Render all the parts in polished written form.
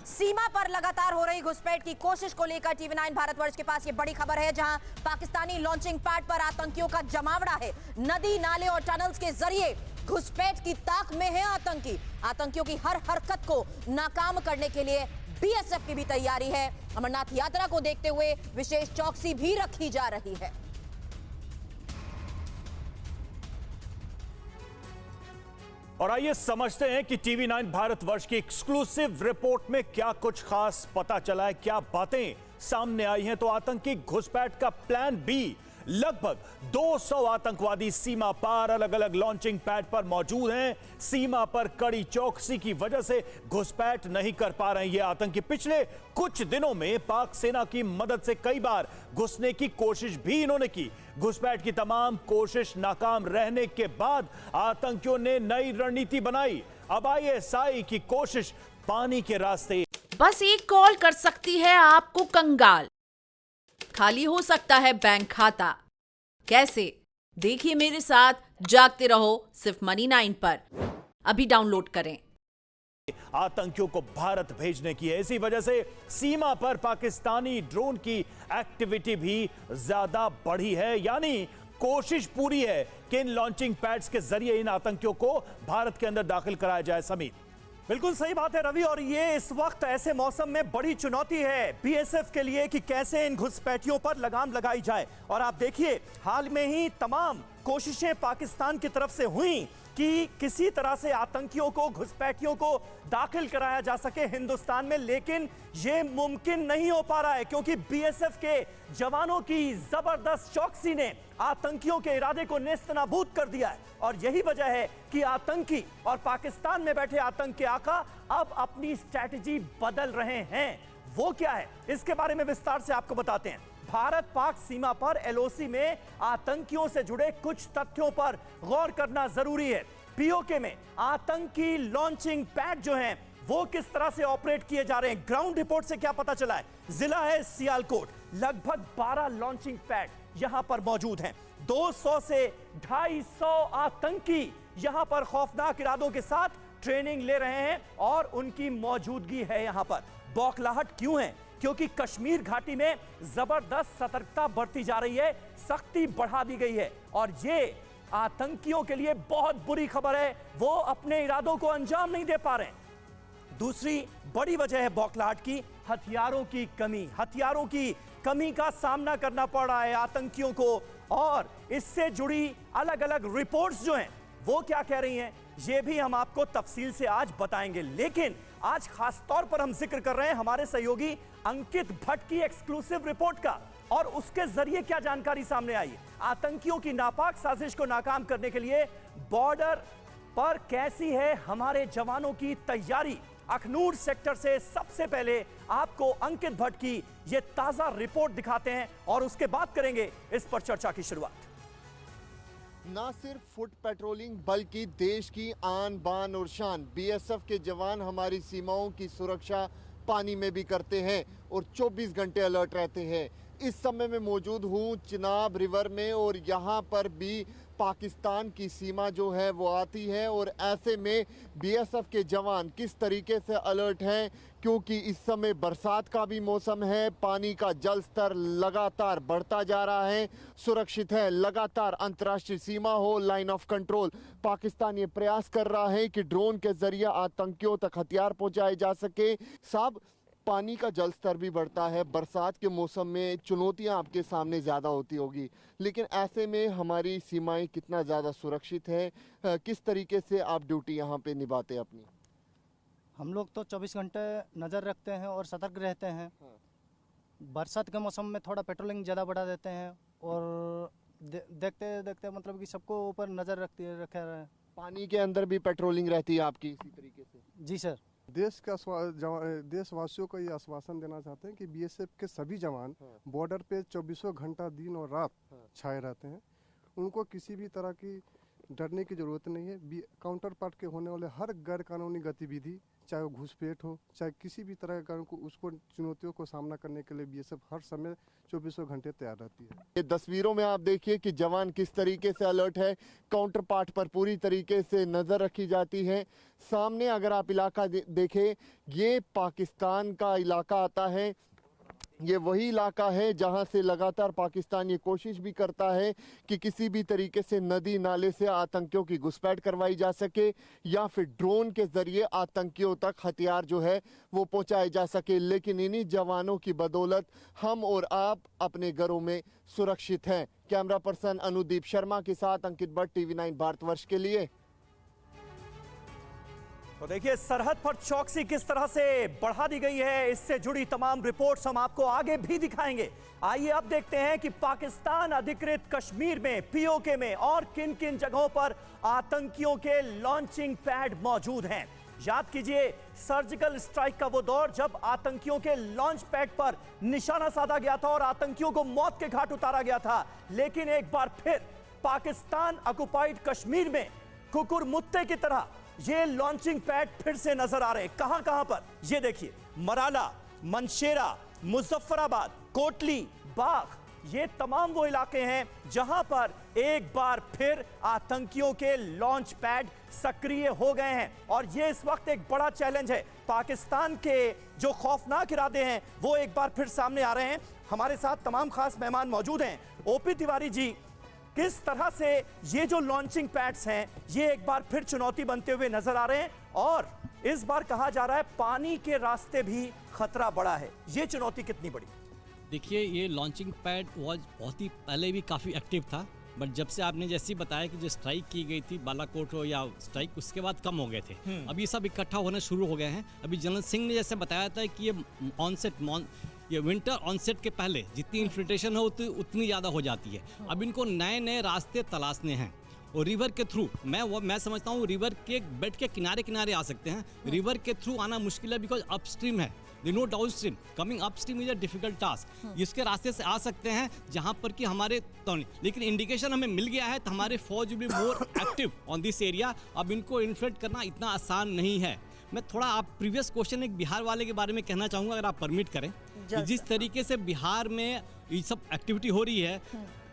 सीमा पर लगातार हो रही घुसपैठ की कोशिश को लेकर टीवी9 भारतवर्ष के पास ये बड़ी खबर है, जहां पाकिस्तानी लॉन्चिंग पैड पर आतंकियों का जमावड़ा है। नदी, नाले और टनल्स के जरिए घुसपैठ की ताक में है आतंकी। आतंकियों की हर हरकत को नाकाम करने के लिए बीएसएफ की भी तैयारी है। अमरनाथ यात्रा को देखते हुए विशेष चौकसी भी रखी जा रही है। और आइए समझते हैं कि टीवी9 भारतवर्ष की एक्सक्लूसिव रिपोर्ट में क्या कुछ खास पता चला है, क्या बातें सामने आई हैं। तो आतंकी घुसपैठ का प्लान बी, लगभग 200 आतंकवादी सीमा पार अलग अलग लॉन्चिंग पैड पर मौजूद हैं। सीमा पर कड़ी चौकसी की वजह से घुसपैठ नहीं कर पा रहे हैं ये आतंकी। पिछले कुछ दिनों में पाक सेना की मदद से कई बार घुसने की कोशिश भी इन्होंने की। घुसपैठ की तमाम कोशिश नाकाम रहने के बाद आतंकियों ने नई रणनीति बनाई। अब आईएसआई की कोशिश पानी के रास्ते। बस एक कॉल कर सकती है आपको कंगाल। खाली हो सकता है बैंक खाता। कैसे? देखिए मेरे साथ, जागते रहो सिर्फ मनी9 पर। अभी डाउनलोड करें। आतंकियों को भारत भेजने की है। इसी वजह से सीमा पर पाकिस्तानी ड्रोन की एक्टिविटी भी ज्यादा बढ़ी है। यानी कोशिश पूरी है कि इन लॉन्चिंग पैड्स के जरिए इन आतंकियों को भारत के अंदर दाखिल कराया जाए। समीर, बिल्कुल सही बात है रवि, और ये इस वक्त ऐसे मौसम में बड़ी चुनौती है बीएसएफ के लिए कि कैसे इन घुसपैठियों पर लगाम लगाई जाए। और आप देखिए, हाल में ही तमाम कोशिशें पाकिस्तान की तरफ से हुई कि किसी तरह से आतंकियों को, घुसपैठियों को दाखिल कराया जा सके हिंदुस्तान में, लेकिन ये मुमकिन नहीं हो पा रहा है क्योंकि बीएसएफ के जवानों की जबरदस्त चौकसी ने आतंकियों के इरादे को नेस्तनाबूद कर दिया है। और यही वजह है कि आतंकी और पाकिस्तान में बैठे आतंक के आका अब अपनी स्ट्रैटेजी बदल रहे हैं। वो क्या है, इसके बारे में विस्तार से आपको बताते हैं। भारत पाक सीमा पर एलओसी में आतंकियों से जुड़े कुछ तथ्यों पर गौर करना जरूरी है। पीओके में आतंकी लॉन्चिंग पैड जो हैं वो किस तरह से ऑपरेट किए जा रहे हैं। ग्राउंड रिपोर्ट से क्या पता चला है? जिला है सियालकोट, लगभग 12 लॉन्चिंग पैड यहां पर मौजूद हैं। 200 से 250 आतंकी यहां पर खौफनाक इरादों के साथ ट्रेनिंग ले रहे हैं और उनकी मौजूदगी है यहां पर। बौखलाहट क्यों है? क्योंकि कश्मीर घाटी में जबरदस्त सतर्कता बढ़ती जा रही है, सख्ती बढ़ा दी गई है और ये आतंकियों के लिए बहुत बुरी खबर है। वो अपने इरादों को अंजाम नहीं दे पा रहे हैं। दूसरी बड़ी वजह है बौखलाहट की, हथियारों की कमी। हथियारों की कमी का सामना करना पड़ रहा है आतंकियों को और इससे जुड़ी अलग अलग रिपोर्ट्स जो हैं वो क्या कह रही हैं, ये भी हम आपको तफसील से आज बताएंगे। लेकिन आज खास तौर पर हम जिक्र कर रहे हैं हमारे सहयोगी अंकित भट्ट की एक्सक्लूसिव रिपोर्ट का, और उसके जरिए क्या जानकारी सामने आई है। आतंकियों की नापाक साजिश को नाकाम करने के लिए बॉर्डर पर कैसी है हमारे जवानों की तैयारी। अखनूर सेक्टर से सबसे पहले आपको अंकित भट्ट की यह ताजा रिपोर्ट दिखाते हैं और उसके बाद करेंगे इस पर चर्चा की शुरुआत। ना सिर्फ फुट पेट्रोलिंग बल्कि देश की आन बान और शान बीएसएफ के जवान हमारी सीमाओं की सुरक्षा पानी में भी करते हैं और 24 घंटे अलर्ट रहते हैं। इस समय मैं मौजूद हूँ चिनाब रिवर में और यहाँ पर भी पाकिस्तान की सीमा जो है वो आती है और ऐसे में बीएसएफ के जवान किस तरीके से अलर्ट हैं, क्योंकि इस समय बरसात का भी मौसम है, पानी का जल स्तर लगातार बढ़ता जा रहा है, सुरक्षित है लगातार अंतर्राष्ट्रीय सीमा हो, लाइन ऑफ कंट्रोल। पाकिस्तान ये प्रयास कर रहा है कि ड्रोन के जरिए आतंकियों तक हथियार पहुंचाए जा सके। साहब, पानी का जल स्तर भी बढ़ता है, बरसात के मौसम में चुनौतियां आपके सामने ज़्यादा होती होगी, लेकिन ऐसे में हमारी सीमाएं कितना ज़्यादा सुरक्षित है, किस तरीके से आप ड्यूटी यहाँ पे निभाते हैं अपनी? हम लोग तो 24 घंटे नज़र रखते हैं और सतर्क रहते हैं। बरसात के मौसम में थोड़ा पेट्रोलिंग ज़्यादा बढ़ा देते हैं और देखते देखते मतलब कि सबको ऊपर नज़र रखे रहे। पानी के अंदर भी पेट्रोलिंग रहती है आपकी इसी तरीके से? जी सर। देशवासियों को ये आश्वासन देना चाहते हैं कि बीएसएफ के सभी जवान बॉर्डर पे 24 घंटा दिन और रात छाए रहते हैं। उनको किसी भी तरह की डरने की जरूरत नहीं है। काउंटर पार्ट के होने वाले हर गैर कानूनी गतिविधि चाहे वो घुसपैठ हो, चाहे किसी भी तरह का उसको चुनौतियों को सामना करने के लिए बीएसएफ हर समय 24 घंटे तैयार रहती है। ये तस्वीरों में आप देखिए कि जवान किस तरीके से अलर्ट है, काउंटर पार्ट पर पूरी तरीके से नजर रखी जाती है। सामने अगर आप इलाका देखें, ये पाकिस्तान का इलाका आता है। ये वही इलाका है जहां से लगातार पाकिस्तान ये कोशिश भी करता है कि किसी भी तरीके से नदी नाले से आतंकियों की घुसपैठ करवाई जा सके या फिर ड्रोन के जरिए आतंकियों तक हथियार जो है वो पहुंचाए जा सके। लेकिन इन्हीं जवानों की बदौलत हम और आप अपने घरों में सुरक्षित हैं। कैमरा पर्सन अनुदीप शर्मा के साथ अंकित भट्ट, TV9 भारतवर्ष के लिए। तो देखिए सरहद पर चौकसी किस तरह से बढ़ा दी गई है, इससे जुड़ी तमाम रिपोर्ट्स हम आपको आगे भी दिखाएंगे। आइए अब देखते हैं कि पाकिस्तान अधिकृत कश्मीर में, पीओके में और किन किन जगहों पर आतंकियों के लॉन्चिंग पैड मौजूद हैं। याद कीजिए सर्जिकल स्ट्राइक का वो दौर जब आतंकियों के लॉन्च पैड पर निशाना साधा गया था और आतंकियों को मौत के घाट उतारा गया था। लेकिन एक बार फिर पाकिस्तान ऑक्युपाइड कश्मीर में कुकुर मुत्ते की तरह ये लॉन्चिंग पैड फिर से नजर आ रहे हैं। कहां कहां पर, ये देखिए मराला, मनशेरा, मुजफ्फराबाद, कोटली, बाग, ये तमाम वो इलाके हैं जहां पर एक बार फिर आतंकियों के लॉन्च पैड सक्रिय हो गए हैं। और ये इस वक्त एक बड़ा चैलेंज है। पाकिस्तान के जो खौफनाक इरादे हैं वो एक बार फिर सामने आ रहे हैं। हमारे साथ तमाम खास मेहमान मौजूद हैं। ओपी तिवारी जी, किस तरह से ये जो लॉन्चिंग पैड्स हैं ये एक बार फिर चुनौती बनते हुए नजर आ रहे हैं, और इस बार कहा जा रहा है पानी के रास्ते भी खतरा बड़ा है, ये चुनौती कितनी बड़ी? देखिए ये लॉन्चिंग पैड बहुत ही पहले भी काफ़ी एक्टिव था, बट जब से आपने जैसे ही बताया कि जो स्ट्राइक की गई थी बालाकोट हो या स्ट्राइक, उसके बाद कम हो गए थे। अब ये सब इकट्ठा होने शुरू हो गए हैं। अभी जनरल सिंह ने जैसे बताया था कि ये विंटर ऑनसेट के पहले जितनी इन्फिल्ट्रेशन हो उतनी ज़्यादा हो जाती है। अब इनको नए नए रास्ते तलाशने हैं और रिवर के थ्रू, मैं समझता हूँ रिवर के बेड के किनारे किनारे आ सकते हैं। रिवर के थ्रू आना मुश्किल है बिकॉज अपस्ट्रीम है, no downstream. Coming upstream is a difficult task. इसके रास्ते से आ सकते हैं जहाँ पर कि हमारे लेकिन इंडिकेशन हमें मिल गया है तो हमारे फौज will be more active on this area. अब इनको इन्फिल्ट्रेट करना इतना आसान नहीं है। मैं थोड़ा आप प्रीवियस क्वेश्चन एक बिहार वाले के बारे में कहना चाहूँगा, अगर आप परमिट करें। जिस तरीके से बिहार में ये सब एक्टिविटी हो रही है,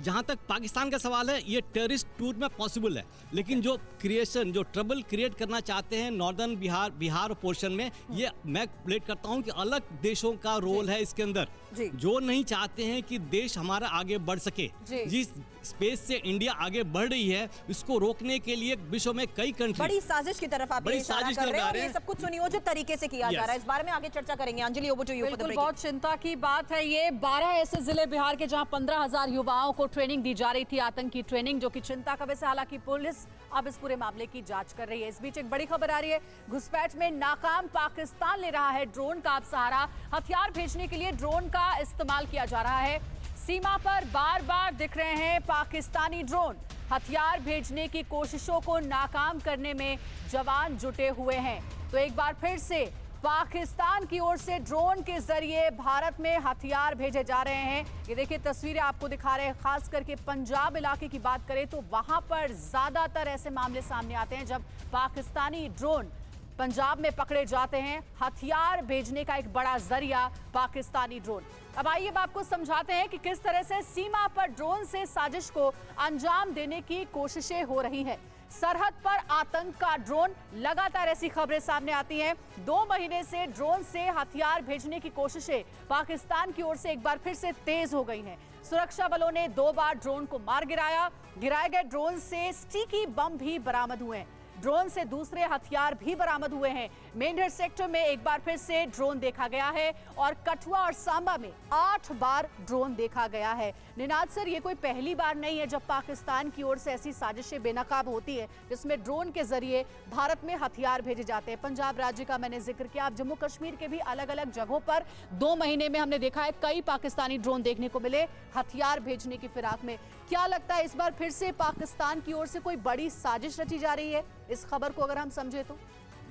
जहाँ तक पाकिस्तान का सवाल है, ये टेररिस्ट टूर में पॉसिबल है, लेकिन जो ट्रबल क्रिएट करना चाहते हैं नॉर्दर्न बिहार पोर्शन में, ये मैं प्लेट करता हूँ कि अलग देशों का रोल है इसके अंदर, जो नहीं चाहते हैं कि देश हमारा आगे बढ़ सके। जिस स्पेस से इंडिया आगे बढ़ रही है, इसको रोकने के लिए विश्व में कई कंट्री बड़ी साजिश की तरफ आप इशारा कर रहे हैं और ये सब कुछ सुनियोजित तरीके से किया जा रहा है। इस बारे में आगे चर्चा करेंगे। Anjali, over to you. बिल्कुल, बहुत चिंता की बात है ये। 12 ऐसे जिले बिहार के जहां 15,000 युवाओं को ट्रेनिंग दी जा रही थी, आतंकी ट्रेनिंग, जो कि चिंता का विषय। हालांकि पुलिस अब इस पूरे मामले की जांच कर रही है। इस बीच एक बड़ी खबर आ रही है, घुसपैठ में नाकाम पाकिस्तान ले रहा है ड्रोन का अब सहारा। हथियार भेजने के लिए ड्रोन का इस्तेमाल किया जा रहा है। सीमा पर बार बार दिख रहे हैं पाकिस्तानी ड्रोन। हथियार भेजने की कोशिशों को नाकाम करने में जवान जुटे हुए हैं। तो एक बार फिर से पाकिस्तान की ओर से ड्रोन के जरिए भारत में हथियार भेजे जा रहे हैं। ये देखिए तस्वीरें आपको दिखा रहे हैं। खास करके पंजाब इलाके की बात करें तो वहां पर ज्यादातर ऐसे मामले सामने आते हैं जब पाकिस्तानी ड्रोन पंजाब में पकड़े जाते हैं। हथियार भेजने का एक बड़ा जरिया पाकिस्तानी ड्रोन। अब आइए अब आपको समझाते हैं कि किस तरह से सीमा पर ड्रोन से साजिश को अंजाम देने की कोशिशें हो रही हैं। सरहद पर आतंक का ड्रोन, लगातार ऐसी खबरें सामने आती हैं। 2 महीने से ड्रोन से हथियार भेजने की कोशिशें पाकिस्तान की ओर से एक बार फिर से तेज हो गई हैं। सुरक्षा बलों ने 2 बार ड्रोन को मार गिराया। गिराए गए ड्रोन से स्टिकी बम भी बरामद हुए हैं। ड्रोन से दूसरे हथियार भी बरामद हुए हैं। मेंढर सेक्टर में एक बार फिर से ड्रोन देखा गया है और कठुआ और सांबा में 8 बार ड्रोन देखा गया है। निनाद सर, ये कोई पहली बार नहीं है जब पाकिस्तान की ओर से ऐसी साजिशें बेनकाब होती है जिसमें ड्रोन के जरिए भारत में हथियार भेजे जाते हैं। पंजाब राज्य का मैंने जिक्र किया, अब जम्मू कश्मीर के भी अलग अलग जगहों पर 2 महीने में हमने देखा है कई पाकिस्तानी ड्रोन देखने को मिले हथियार भेजने की फिराक में। क्या लगता है इस बार फिर से पाकिस्तान की ओर से कोई बड़ी साजिश रची जा रही है? इस खबर को अगर हम समझे तो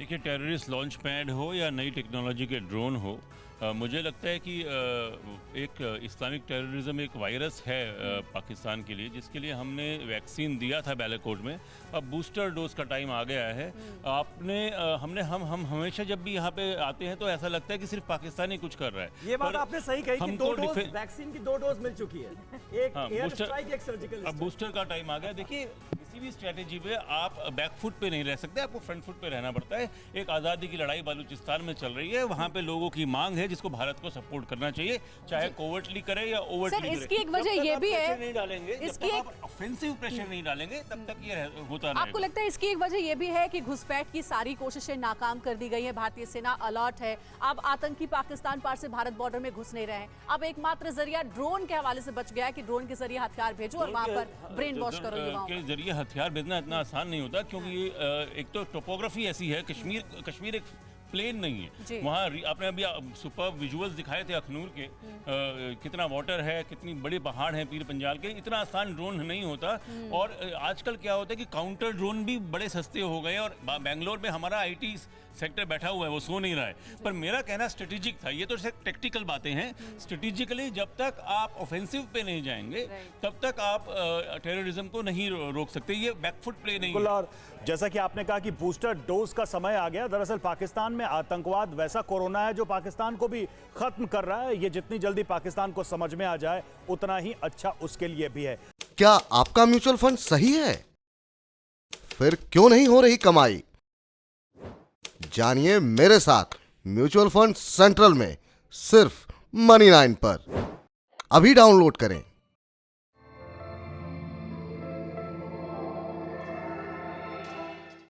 देखिए, टेररिस्ट लॉन्च पैड हो या नई टेक्नोलॉजी के ड्रोन हो, मुझे लगता है कि एक इस्लामिक टेररिज्म एक वायरस है पाकिस्तान के लिए, जिसके लिए हमने वैक्सीन दिया था बालाकोट में। अब बूस्टर डोज का टाइम आ गया है। हम हमेशा जब भी यहाँ पे आते हैं तो ऐसा लगता है कि सिर्फ पाकिस्तान ही कुछ कर रहा है। ये बात आपने सही कही कि हमको 2 डोज वैक्सीन की 2 डोज मिल चुकी है, एक एयर स्ट्राइक, एक सर्जिकल। अब बूस्टर का टाइम आ गया। देखिए, किसी भी स्ट्रेटेजी पे आप बैक फुट पे नहीं रह सकते, आपको फ्रंट फुट पे रहना पड़ता है। एक आज़ादी की लड़ाई बलूचिस्तान में चल रही है, वहाँ पे लोगों की मांग है जिसको भारत को सपोर्ट करना चाहिए, चाहे कोवर्टली करे या ओवरटली करे। इसकी एक वजह ये भी है, नहीं डालेंगे, इसकी एक ऑफेंसिव प्रेशर नहीं डालेंगे, तब तक ये होता रहेगा। आपको लगता है इसकी एक वजह ये भी है कि घुसपैठ की सारी कोशिशें नाकाम कर दी गई है, भारतीय सेना अलर्ट है, अब आतंकी पाकिस्तान पार से भारत बॉर्डर में घुस नहीं रहे हैं, अब एकमात्र जरिया ड्रोन के हवाले से बच गया है कि ड्रोन के जरिए हथियार भेजो और वहां पर ब्रेन वॉश करो युवाओं के जरिए हथियार भेजना इतना आसान नहीं होता, क्योंकि एक तो टोपोग्राफी ऐसी है, कश्मीर एक प्लेन नहीं है। वहाँ आपने अभी सुपर विजुअल्स दिखाए थे अखनूर के, कितना वाटर है, कितनी बड़े पहाड़ हैं पीर पंजाल के, इतना आसान ड्रोन नहीं होता। और आजकल क्या होता है कि काउंटर ड्रोन भी बड़े सस्ते हो गए, और बेंगलोर में हमारा आईटी सेक्टर बैठा हुआ है, वो सो नहीं रहा है। पर मेरा कहना स्ट्रेटेजिक था, ये तो टेक्टिकल बातें हैं। स्ट्रेटेजिकली जब तक आप ऑफेंसिव पे नहीं जाएंगे तब तक आप टेररिज्म को नहीं रोक सकते, ये बैकफुट प्ले नहीं है। और जैसा कि आपने कहा कि बूस्टर डोज का समय आ गया, दरअसल पाकिस्तान में आतंकवाद वैसा कोरोना है जो पाकिस्तान को भी खत्म कर रहा है। ये जितनी जल्दी पाकिस्तान को समझ में आ जाए उतना ही अच्छा उसके लिए भी है। क्या आपका म्यूचुअल फंड सही है? फिर क्यों नहीं हो रही कमाई? जानिए मेरे साथ म्यूचुअल फंड सेंट्रल में, सिर्फ Money9 पर। अभी डाउनलोड करें।